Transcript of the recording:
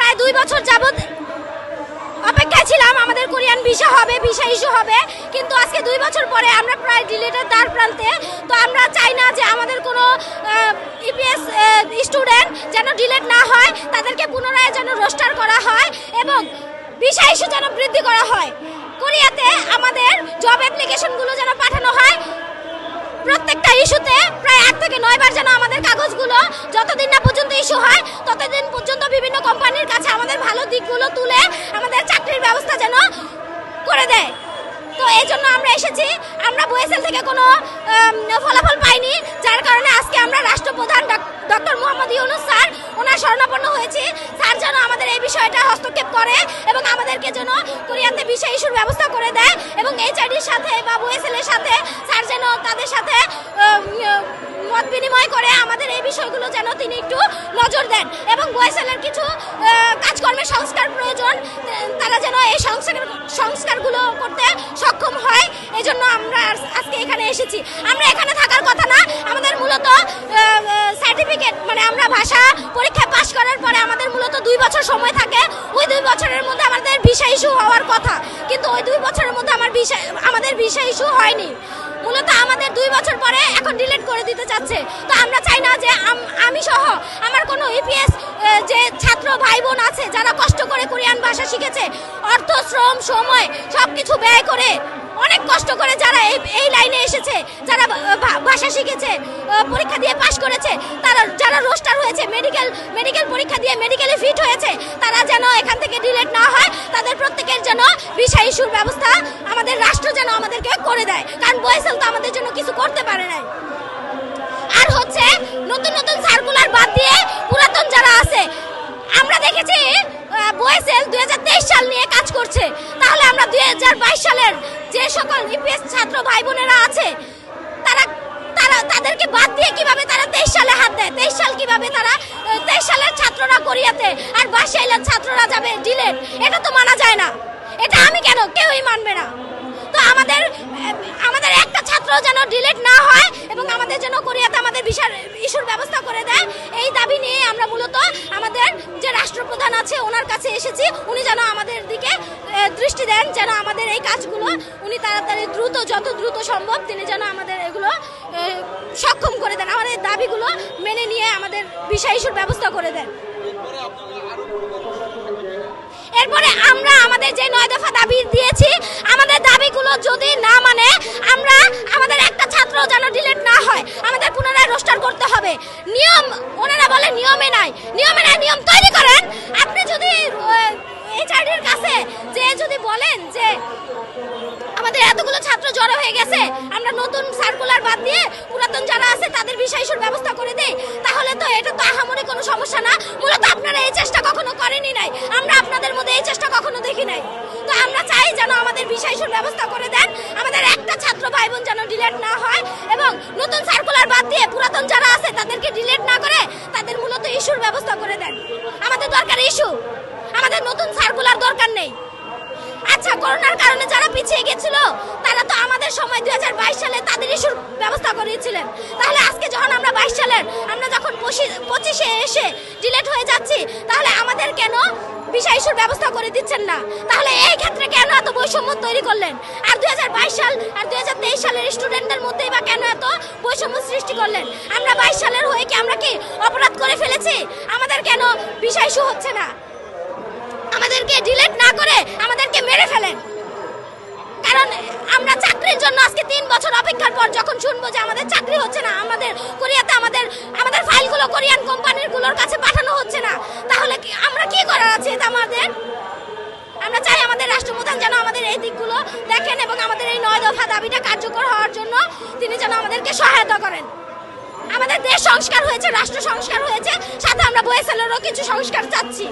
প্রায় 2 বছর যাবত অপেক্ষায় ছিলাম আমাদের কোরিয়ান ভিসা হবে, ভিসা ইস্যু হবে, কিন্তু আজকে 2 বছর পরে আমরা প্রায় ডিলেটের দ্বার প্রান্তে। তো আমরা চাই না যে আমাদের কোনো ইপিএস স্টুডেন্ট যেন ডিলেট না হয়, তাদেরকে পুনরায় যেন রোস্টার করা হয় এবং ভিসা ইস্যু যেন বৃদ্ধি করা হয়। কোরিয়াতে আমাদের জব অ্যাপ্লিকেশনগুলো যেন পাঠানো হয়, প্রত্যেকটা ইস্যুতে প্রায় 8 থেকে 9 বার যেন আমাদের কাগজগুলো যতদিন না পর্যন্ত ইস্যু হয় ততদিন পর্যন্ত বিভিন্ন কোম্পানির কাছে আমাদের ভালো দিকগুলো তুলে আমাদের চাকরির ব্যবস্থা যেন করে দেয়। তো এই জন্য আমরা এসেছি। আমরা বয়েসেল থেকে কোনো ফলাফল পাইনি, যার কারণে আজকে আমরা রাষ্ট্রপ্রধান ডক্টর মোহাম্মদ ইউনূস স্যার ওনার শরণাপন্ন হয়েছি। স্যার যেন আমাদের এই বিষয়টা হস্তক্ষেপ করে এবং আমাদেরকে যেন কোরিয়াতে ভিসা ইস্যুর ব্যবস্থা করে দেয় এবং এইচআইডির সাথে বা বয়েসেলের সাথে স্যার যেন তাদের সাথে মত বিনিময় করে আমাদের এই বিষয়গুলো যেন তিনি একটু নজর দেন এবং বয়েসেলের কিছু কাজকর্মের সংস্কার প্রয়োজন, তারা যেন এই সংস্কারগুলো করতে সক্ষম হয়। এই জন্য আমরা আজকে এখানে এসেছি। আমরা এখানে থাকার কথা না, আমাদের মূলত সার্টিফিকেট মানে আমরা ভাষা পরীক্ষায় পাশ করার পরে আমাদের মূলত 2 বছর সময় থাকে। ওই 2 বছরের মধ্যে আমাদের ভিসা ইস্যু হওয়ার কথা, কিন্তু ওই 2 বছরের মধ্যে আমাদের ভিসা ইস্যু হয়নি। মূলত আমাদের 2 বছর পরে এখন ডিলিট করে দিতে চাচ্ছে। তো আমরা চাই না যে আমি সহ আমার কোনো ইপিএস যে ছাত্র ভাই বোন আছে যারা কষ্ট করে কোরিয়ান ভাষা শিখেছে, অর্থ শ্রম সময় সবকিছু ব্যয় করে অনেক কষ্ট করে যারা এই লাইনে এসেছে, যারা ভাষা শিখেছে, পরীক্ষা দিয়ে পাশ করেছে, তারা যারা রোস্টার হয়েছে, মেডিকেল পরীক্ষা দিয়ে মেডিকেলে ফিট হয়েছে, তারা যেন এখান থেকে ডিলিট না হয়, তাদের প্রত্যেকের যেন ভিসা ইস্যুর ব্যবস্থা আমাদের রাষ্ট্র যেন আমাদেরকে করে দেয়, কারণ বয়েসেল তো আমাদের জন্য কিছু করতে পারে নাই। আর হচ্ছে নতুন নতুন সার্কুলার বাদ দিয়ে পুরাতন যারা আছে, আমরা দেখেছি বয়েসেল 2023 সাল নিয়ে কাজ করছে, তাহলে আমরা 2022 সালের যে সকল ইপিএস ছাত্র ভাই বোনেরা আছে তাদেরকে বাদ দিয়ে কিভাবে তারা 23 সালে হাত দেয়? 23 সাল কিভাবে তারা 23 সালের ছাত্ররা কোরিয়াতে আর 22 সালের ছাত্ররা যাবে ডিলেট? এটা তো মানা যায় না, এটা আমি কেন কেউই মানবে না। তো আমাদের একটা ছাত্র যেন ডিলেট না হয় এবং আমাদের যেন কোরিয়াতে আমাদের ভিসা ইস্যুর ব্যবস্থা করে দেয়, এই দাবি নিয়ে আমরা মূলত আমাদের যে রাষ্ট্রপ্রধান আছে ওনার কাছে এসেছি। উনি যেন আমাদের দিকে দৃষ্টি দেন, যেন আমাদের এই কাজগুলো উনি তাড়াতাড়ি যত দ্রুত সম্ভব তিনি যেন আমাদের এগুলো সক্ষম করে দেন, আমাদের দাবিগুলো মেনে নিয়ে আমাদের ভিসা ইস্যুর ব্যবস্থা করে দেন। এরপরে আমরা আমাদের যে 9 দফা দাবি দিয়েছি, আমাদের দাবিগুলো যদি না মানে আমাদের একটা ছাত্র যেন ডিলিট না হয়, আমাদের পুনরায় রোস্টার করতে হবে। নিয়ম ওনারা বলে নিয়মে নাই, নিয়ম তৈরি করেন। আপনি যদি এইচআরডির কাছে যে যদি বলেন যে আমাদের এতগুলো ছাত্র জড়ো হয়ে গেছে, আমরা নতুন সার্কুলার বাদ দিয়ে পুরাতন যারা আছে তাদের ভিসা ইস্যুর ব্যবস্থা করে দেই, তাহলে তো এটা তো আহামরি কোনো সমস্যা না। মূলত আপনারা এই চেষ্টা কখনো করেনই নাই, আমরা আপনাদের মধ্যে এই চেষ্টা কখনো দেখি নাই। তো আমরা চাই যেন আমাদের ভিসা ইস্যুর ব্যবস্থা করে দেন, আমাদের একটা ছাত্র ভাই বোন যেন ডিলিট না হয় এবং নতুন সার্কুলার বাদ দিয়ে পুরাতন যারা আছে তাদেরকে ডিলিট না করে তাদের মূলত ইস্যুর ব্যবস্থা করে দেন। আমাদের দরকার ইস্যু, আমাদের নতুন সার্কুলার দরকার নেই। আচ্ছা, করোনার কারণে যারা পিছিয়ে গেছিল তারা তো আমাদের সময় 2022 সালে তাদের ইস্যুর ব্যবস্থা করেছিলেন, তাহলে আজকে যখন আমরা 22 সালের আমরা যখন 25-এ এসে ডিলিট হয়ে যাচ্ছি, তাহলে আমাদের কেন ভিসা ইস্যুর ব্যবস্থা করে দিচ্ছেন না? তাহলে এই ক্ষেত্রে কেন এত বৈষম্য তৈরি করলেন? আর 2022 সাল আর 2023 সালের স্টুডেন্টদের মধ্যেই বা কেন এত বৈষম্য সৃষ্টি করলেন? আমরা 22 সালের হয়ে কি আমরা কি অপরাধ করে ফেলেছি? আমাদের কেন ভিসা ইস্যু হচ্ছে না? আমাদেরকে ডিলিট না করে আমাদেরকে মেরে ফেলেন, কারণ আমরা চাকরির জন্য আজকে 3 বছর অপেক্ষার পর যখন শুনবো যে আমাদের চাকরি হচ্ছে না, আমাদের কোরিয়াতে আমাদের ফাইলগুলো কোরিয়ান কোম্পানিগুলোর কাছে পাঠানো হচ্ছে না, তাহলে আমরা কি করার আছে? এটা আমরা চাই আমাদের রাষ্ট্রপ্রধান যেন আমাদের এই দিকগুলো দেখেন এবং আমাদের এই 9 দফা দাবিটা কার্যকর হওয়ার জন্য তিনি যেন আমাদেরকে সহায়তা করেন। আমাদের দেশ সংস্কার হয়েছে, রাষ্ট্র সংস্কার হয়েছে, সাথে আমরা বয়েসেলেরও কিছু সংস্কার চাচ্ছি।